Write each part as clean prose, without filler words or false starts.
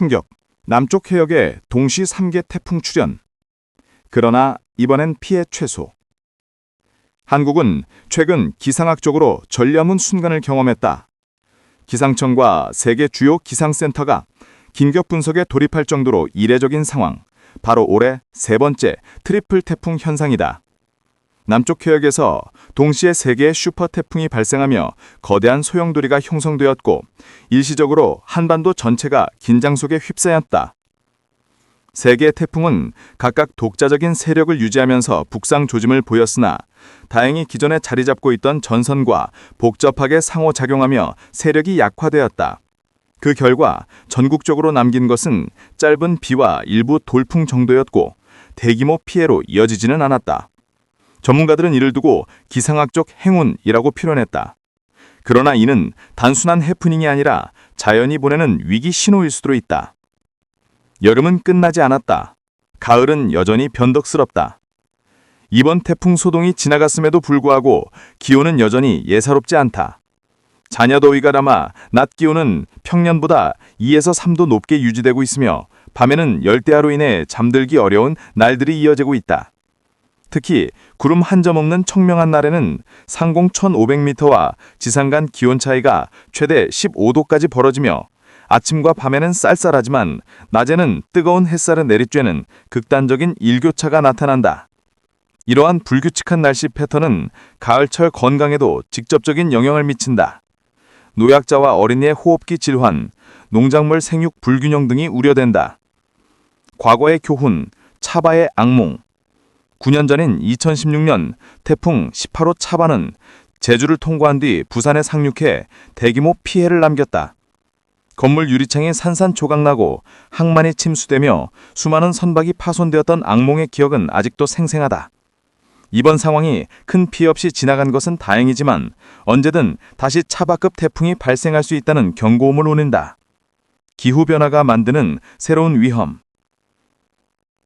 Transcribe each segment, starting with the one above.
충격, 남쪽 해역에 동시 3개 태풍 출현. 그러나 이번엔 피해 최소. 한국은 최근 기상학적으로 전례없는 순간을 경험했다. 기상청과 세계 주요 기상센터가 긴급 분석에 돌입할 정도로 이례적인 상황, 바로 올해 세 번째 트리플 태풍 현상이다. 남쪽 해역에서 동시에 3개의 슈퍼 태풍이 발생하며 거대한 소용돌이가 형성되었고 일시적으로 한반도 전체가 긴장 속에 휩싸였다. 3개의 태풍은 각각 독자적인 세력을 유지하면서 북상 조짐을 보였으나 다행히 기존에 자리 잡고 있던 전선과 복잡하게 상호작용하며 세력이 약화되었다. 그 결과 전국적으로 남긴 것은 짧은 비와 일부 돌풍 정도였고 대규모 피해로 이어지지는 않았다. 전문가들은 이를 두고 기상학적 행운이라고 표현했다. 그러나 이는 단순한 해프닝이 아니라 자연이 보내는 위기 신호일 수도 있다. 여름은 끝나지 않았다. 가을은 여전히 변덕스럽다. 이번 태풍 소동이 지나갔음에도 불구하고 기온은 여전히 예사롭지 않다. 잔여더위가 남아 낮 기온은 평년보다 2에서 3도 높게 유지되고 있으며 밤에는 열대야로 인해 잠들기 어려운 날들이 이어지고 있다. 특히 구름 한 점 없는 청명한 날에는 상공 1500m와 지상 간 기온 차이가 최대 15도까지 벌어지며 아침과 밤에는 쌀쌀하지만 낮에는 뜨거운 햇살을 내리쬐는 극단적인 일교차가 나타난다. 이러한 불규칙한 날씨 패턴은 가을철 건강에도 직접적인 영향을 미친다. 노약자와 어린이의 호흡기 질환, 농작물 생육 불균형 등이 우려된다. 과거의 교훈, 차바의 악몽. 9년 전인 2016년 태풍 18호 차바는 제주를 통과한 뒤 부산에 상륙해 대규모 피해를 남겼다. 건물 유리창이 산산조각나고 항만이 침수되며 수많은 선박이 파손되었던 악몽의 기억은 아직도 생생하다. 이번 상황이 큰 피해 없이 지나간 것은 다행이지만 언제든 다시 차바급 태풍이 발생할 수 있다는 경고음을 울린다. 기후변화가 만드는 새로운 위험.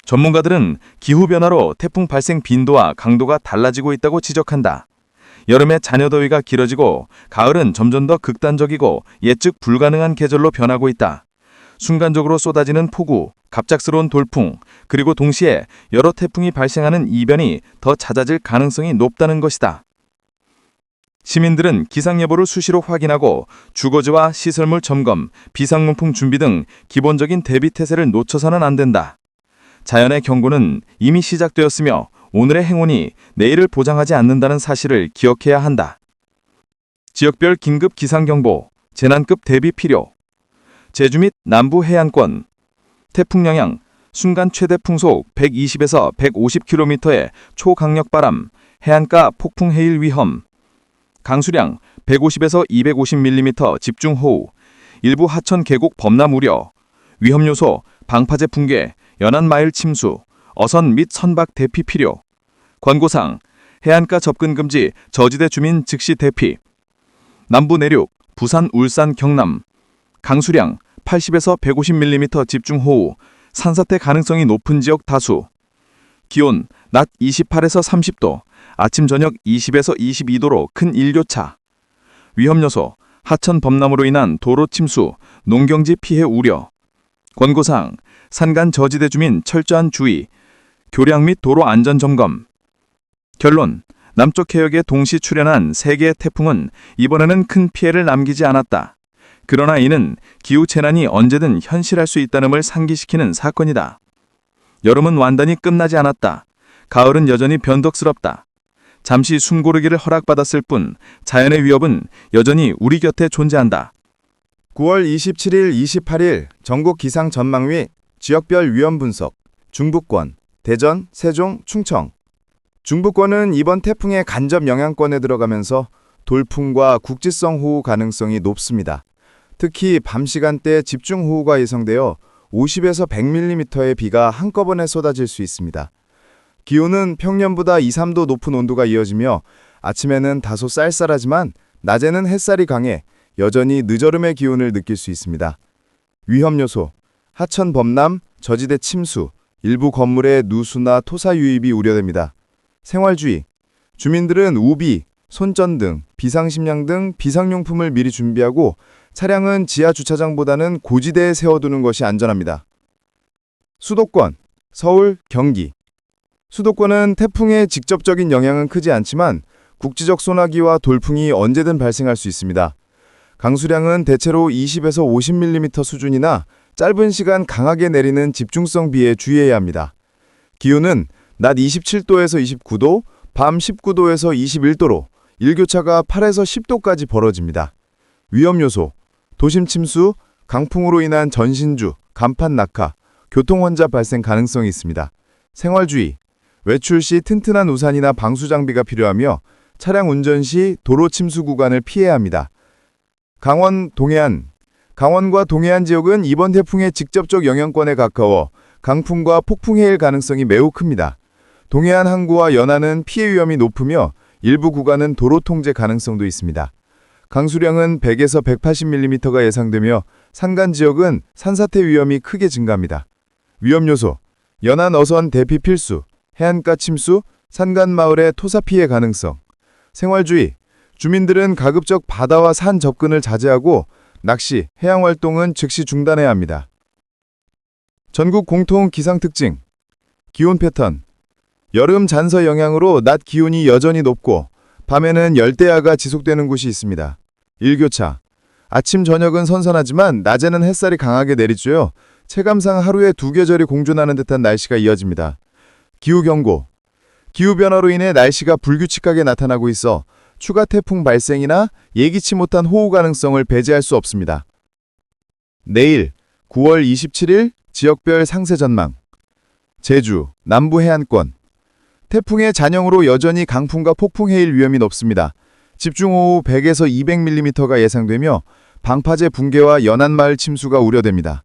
전문가들은 기후변화로 태풍 발생 빈도와 강도가 달라지고 있다고 지적한다. 여름에 잔여더위가 길어지고 가을은 점점 더 극단적이고 예측 불가능한 계절로 변하고 있다. 순간적으로 쏟아지는 폭우, 갑작스러운 돌풍, 그리고 동시에 여러 태풍이 발생하는 이변이 더 잦아질 가능성이 높다는 것이다. 시민들은 기상예보를 수시로 확인하고 주거지와 시설물 점검, 비상용품 준비 등 기본적인 대비 태세를 놓쳐서는 안 된다. 자연의 경고는 이미 시작되었으며 오늘의 행운이 내일을 보장하지 않는다는 사실을 기억해야 한다. 지역별 긴급 기상경보, 재난급 대비 필요. 제주 및 남부 해안권. 태풍 영향, 순간 최대 풍속 120에서 150km의 초강력 바람, 해안가 폭풍 해일 위험. 강수량 150에서 250mm 집중호우, 일부 하천 계곡 범람 우려. 위험 요소, 방파제 붕괴, 연안 마을 침수, 어선 및 선박 대피 필요. 권고사항, 해안가 접근 금지, 저지대 주민 즉시 대피. 남부 내륙, 부산, 울산, 경남. 강수량 80에서 150mm 집중호우, 산사태 가능성이 높은 지역 다수. 기온 낮 28에서 30도, 아침 저녁 20에서 22도로 큰 일교차. 위험 요소, 하천 범람으로 인한 도로 침수, 농경지 피해 우려. 권고사항, 산간 저지대 주민 철저한 주의, 교량 및 도로 안전 점검. 결론, 남쪽 해역에 동시 출현한 3개의 태풍은 이번에는 큰 피해를 남기지 않았다. 그러나 이는 기후 재난이 언제든 현실할 수 있다는걸 상기시키는 사건이다. 여름은 완전히 끝나지 않았다. 가을은 여전히 변덕스럽다. 잠시 숨고르기를 허락받았을 뿐 자연의 위협은 여전히 우리 곁에 존재한다. 9월 27일, 28일 전국 기상 전망 및 지역별 위험 분석. 중부권, 대전, 세종, 충청. 중부권은 이번 태풍의 간접 영향권에 들어가면서 돌풍과 국지성 호우 가능성이 높습니다. 특히 밤 시간대 집중호우가 예상되어 50에서 100mm의 비가 한꺼번에 쏟아질 수 있습니다. 기온은 평년보다 2, 3도 높은 온도가 이어지며 아침에는 다소 쌀쌀하지만 낮에는 햇살이 강해 여전히 늦여름의 기온을 느낄 수 있습니다. 위험 요소, 하천 범람, 저지대 침수, 일부 건물의 누수나 토사 유입이 우려됩니다. 생활주의, 주민들은 우비, 손전 등 비상식량 등 비상용품을 미리 준비하고 차량은 지하 주차장보다는 고지대에 세워두는 것이 안전합니다. 수도권, 서울, 경기. 수도권은 태풍의 직접적인 영향은 크지 않지만 국지적 소나기와 돌풍이 언제든 발생할 수 있습니다. 강수량은 대체로 20에서 50mm 수준이나 짧은 시간 강하게 내리는 집중성 비에 주의해야 합니다. 기온은 낮 27도에서 29도, 밤 19도에서 21도로 일교차가 8에서 10도까지 벌어집니다. 위험 요소, 도심 침수, 강풍으로 인한 전신주, 간판 낙하, 교통 혼잡 발생 가능성이 있습니다. 생활주의, 외출 시 튼튼한 우산이나 방수 장비가 필요하며 차량 운전 시 도로 침수 구간을 피해야 합니다. 강원, 동해안. 강원과 동해안 지역은 이번 태풍의 직접적 영향권에 가까워 강풍과 폭풍 해일 가능성이 매우 큽니다. 동해안 항구와 연안은 피해 위험이 높으며 일부 구간은 도로 통제 가능성도 있습니다. 강수량은 100에서 180mm가 예상되며 산간 지역은 산사태 위험이 크게 증가합니다. 위험 요소, 연안 어선 대피 필수, 해안가 침수, 산간 마을의 토사 피해 가능성. 생활주의, 주민들은 가급적 바다와 산 접근을 자제하고 낚시, 해양 활동은 즉시 중단해야 합니다. 전국 공통 기상 특징. 기온 패턴. 여름 잔서 영향으로 낮 기온이 여전히 높고 밤에는 열대야가 지속되는 곳이 있습니다. 일교차. 아침 저녁은 선선하지만 낮에는 햇살이 강하게 내리쬐어 체감상 하루에 두 계절이 공존하는 듯한 날씨가 이어집니다. 기후경고. 기후변화로 인해 날씨가 불규칙하게 나타나고 있어 추가 태풍 발생이나 예기치 못한 호우 가능성을 배제할 수 없습니다. 내일 9월 27일 지역별 상세 전망. 제주, 남부 해안권. 태풍의 잔영으로 여전히 강풍과 폭풍 해일 위험이 높습니다. 집중호우 100에서 200mm가 예상되며 방파제 붕괴와 연안마을 침수가 우려됩니다.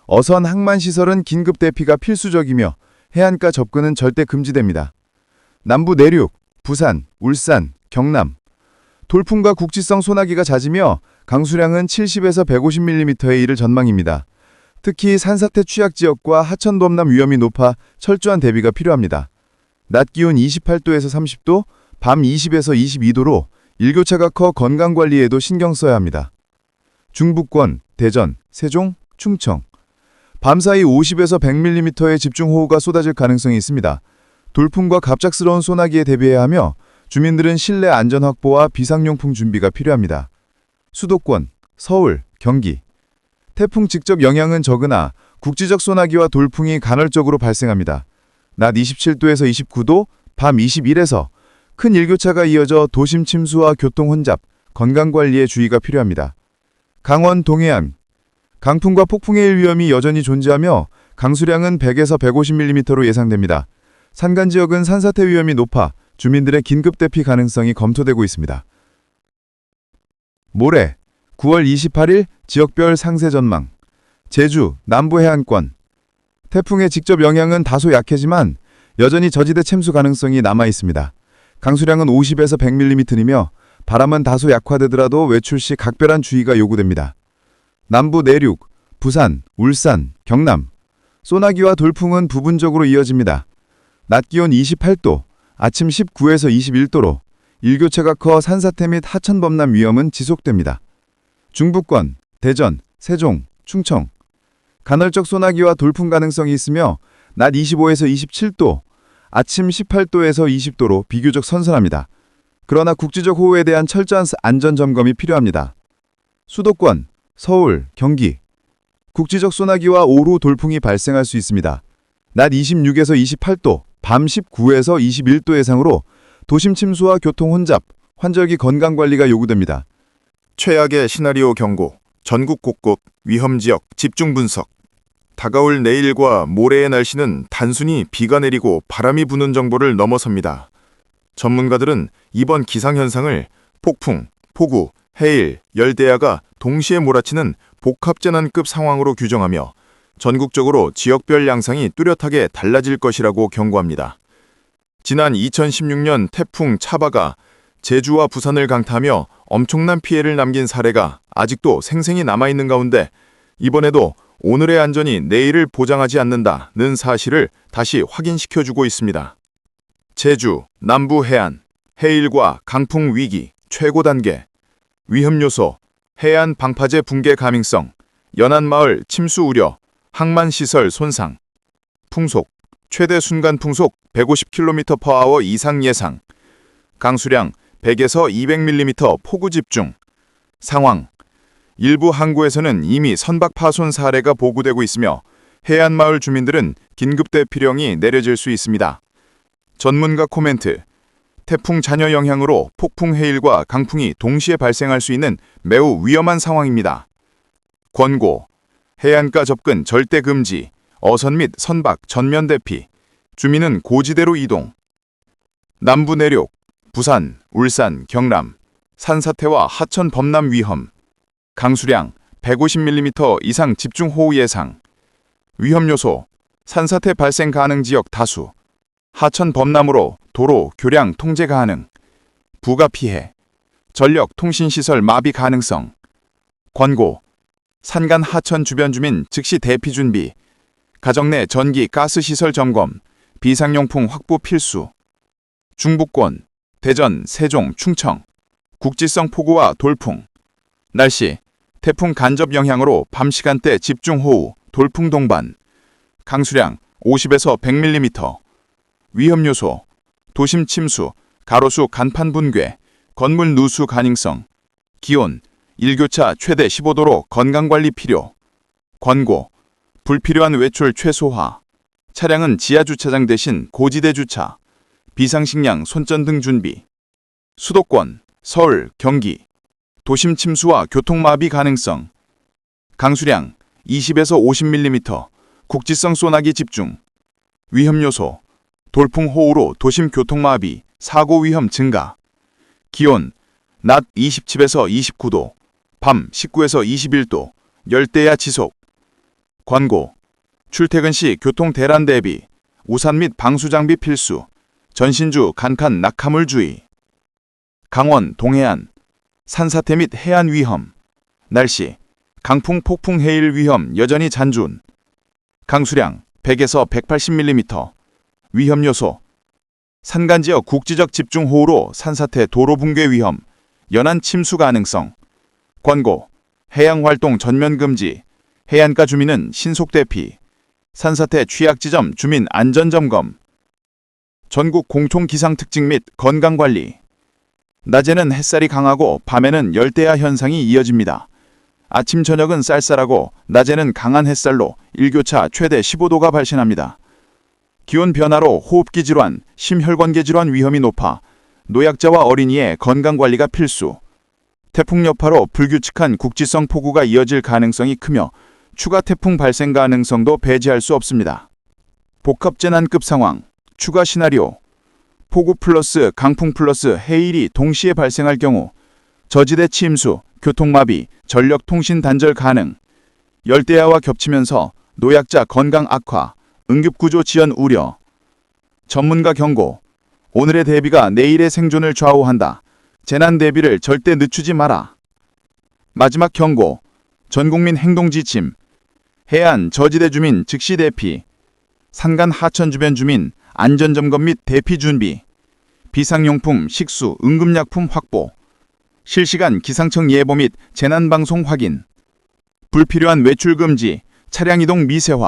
어선 항만시설은 긴급 대피가 필수적이며 해안가 접근은 절대 금지됩니다. 남부 내륙, 부산, 울산, 경남. 돌풍과 국지성 소나기가 잦으며 강수량은 70에서 150mm에 이를 전망입니다. 특히 산사태 취약 지역과 하천 범람 위험이 높아 철저한 대비가 필요합니다. 낮 기온 28도에서 30도, 밤 20에서 22도로 일교차가 커 건강관리에도 신경 써야 합니다. 중부권, 대전, 세종, 충청. 밤사이 50에서 100mm의 집중호우가 쏟아질 가능성이 있습니다. 돌풍과 갑작스러운 소나기에 대비해야 하며 주민들은 실내 안전 확보와 비상용품 준비가 필요합니다. 수도권, 서울, 경기. 태풍 직접 영향은 적으나 국지적 소나기와 돌풍이 간헐적으로 발생합니다. 낮 27도에서 29도, 밤 21에서 큰 일교차가 이어져 도심 침수와 교통 혼잡, 건강관리에 주의가 필요합니다. 강원 동해안. 강풍과 폭풍의 위험이 여전히 존재하며 강수량은 100에서 150mm로 예상됩니다. 산간 지역은 산사태 위험이 높아 주민들의 긴급 대피 가능성이 검토되고 있습니다. 모레 9월 28일 지역별 상세 전망. 제주, 남부 해안권. 태풍의 직접 영향은 다소 약해지만 여전히 저지대 침수 가능성이 남아 있습니다. 강수량은 50에서 100mm이며 바람은 다소 약화되더라도 외출 시 각별한 주의가 요구됩니다. 남부 내륙, 부산, 울산, 경남. 소나기와 돌풍은 부분적으로 이어집니다. 낮 기온 28도, 아침 19에서 21도로 일교차가 커 산사태 및 하천 범람 위험은 지속됩니다. 중부권, 대전, 세종, 충청. 간헐적 소나기와 돌풍 가능성이 있으며 낮 25에서 27도, 아침 18도에서 20도로 비교적 선선합니다. 그러나 국지적 호우에 대한 철저한 안전 점검이 필요합니다. 수도권, 서울, 경기. 국지적 소나기와 오후 돌풍이 발생할 수 있습니다. 낮 26에서 28도, 밤 19에서 21도 예상으로 도심 침수와 교통 혼잡, 환절기 건강관리가 요구됩니다. 최악의 시나리오 경고, 전국 곳곳 위험지역 집중 분석. 다가올 내일과 모레의 날씨는 단순히 비가 내리고 바람이 부는 정보를 넘어섭니다. 전문가들은 이번 기상현상을 폭풍, 폭우, 해일, 열대야가 동시에 몰아치는 복합재난급 상황으로 규정하며 전국적으로 지역별 양상이 뚜렷하게 달라질 것이라고 경고합니다. 지난 2016년 태풍 차바가 제주와 부산을 강타하며 엄청난 피해를 남긴 사례가 아직도 생생히 남아있는 가운데 이번에도 오늘의 안전이 내일을 보장하지 않는다는 사실을 다시 확인시켜주고 있습니다. 제주, 남부 해안, 해일과 강풍 위기, 최고 단계, 위험 요소, 해안 방파제 붕괴 가능성, 연안마을 침수 우려, 항만시설 손상, 풍속, 최대 순간 풍속 150km/h 이상 예상, 강수량 100에서 200mm 폭우 집중, 상황, 일부 항구에서는 이미 선박 파손 사례가 보고되고 있으며 해안마을 주민들은 긴급 대피령이 내려질 수 있습니다. 전문가 코멘트, 태풍 잔여 영향으로 폭풍 해일과 강풍이 동시에 발생할 수 있는 매우 위험한 상황입니다. 권고, 해안가 접근 절대 금지, 어선 및 선박 전면 대피, 주민은 고지대로 이동. 남부 내륙, 부산, 울산, 경남, 산사태와 하천 범람 위험, 강수량 150mm 이상 집중호우 예상, 위험 요소, 산사태 발생 가능 지역 다수, 하천 범람으로 도로, 교량 통제 가능, 부가 피해, 전력 통신시설 마비 가능성, 권고, 산간 하천 주변 주민 즉시 대피 준비, 가정 내 전기 가스 시설 점검, 비상용품 확보 필수, 중부권, 대전, 세종, 충청, 국지성 폭우와 돌풍, 날씨, 태풍 간접 영향으로 밤 시간대 집중호우, 돌풍 동반, 강수량 50에서 100mm, 위험 요소, 도심 침수, 가로수 간판 붕괴, 건물 누수 가능성, 기온, 일교차 최대 15도로 건강관리 필요, 권고, 불필요한 외출 최소화, 차량은 지하주차장 대신 고지대 주차, 비상식량 손전등 준비, 수도권, 서울, 경기, 도심 침수와 교통마비 가능성, 강수량 20에서 50mm, 국지성 소나기 집중, 위험 요소, 돌풍호우로 도심 교통마비, 사고 위험 증가, 기온, 낮 27에서 29도, 밤 19에서 21도, 열대야 지속, 권고, 출퇴근 시 교통 대란 대비, 우산 및 방수장비 필수, 전신주 간칸 낙하물 주의, 강원, 동해안, 산사태 및 해안 위험, 날씨, 강풍, 폭풍, 해일 위험 여전히 잔존, 강수량 100에서 180mm, 위험 요소, 산간지역 국지적 집중호우로 산사태 도로 붕괴 위험, 연안 침수 가능성, 권고, 해양활동 전면 금지, 해안가 주민은 신속 대피, 산사태 취약지점 주민 안전점검, 전국 공통기상특징 및 건강관리, 낮에는 햇살이 강하고 밤에는 열대야 현상이 이어집니다. 아침 저녁은 쌀쌀하고 낮에는 강한 햇살로 일교차 최대 15도가 발생합니다. 기온 변화로 호흡기 질환, 심혈관계 질환 위험이 높아 노약자와 어린이의 건강관리가 필수. 태풍 여파로 불규칙한 국지성 폭우가 이어질 가능성이 크며 추가 태풍 발생 가능성도 배제할 수 없습니다. 복합재난급 상황, 추가 시나리오, 폭우 플러스 강풍 플러스 해일이 동시에 발생할 경우 저지대 침수, 교통마비, 전력통신 단절 가능, 열대야와 겹치면서 노약자 건강 악화, 응급구조 지연 우려, 전문가 경고, 오늘의 대비가 내일의 생존을 좌우한다. 재난 대비를 절대 늦추지 마라. 마지막 경고, 전국민 행동 지침, 해안 저지대 주민 즉시 대피, 산간 하천 주변 주민 안전점검 및 대피 준비, 비상용품, 식수, 응급약품 확보, 실시간 기상청 예보 및 재난방송 확인, 불필요한 외출 금지, 차량 이동 미세화,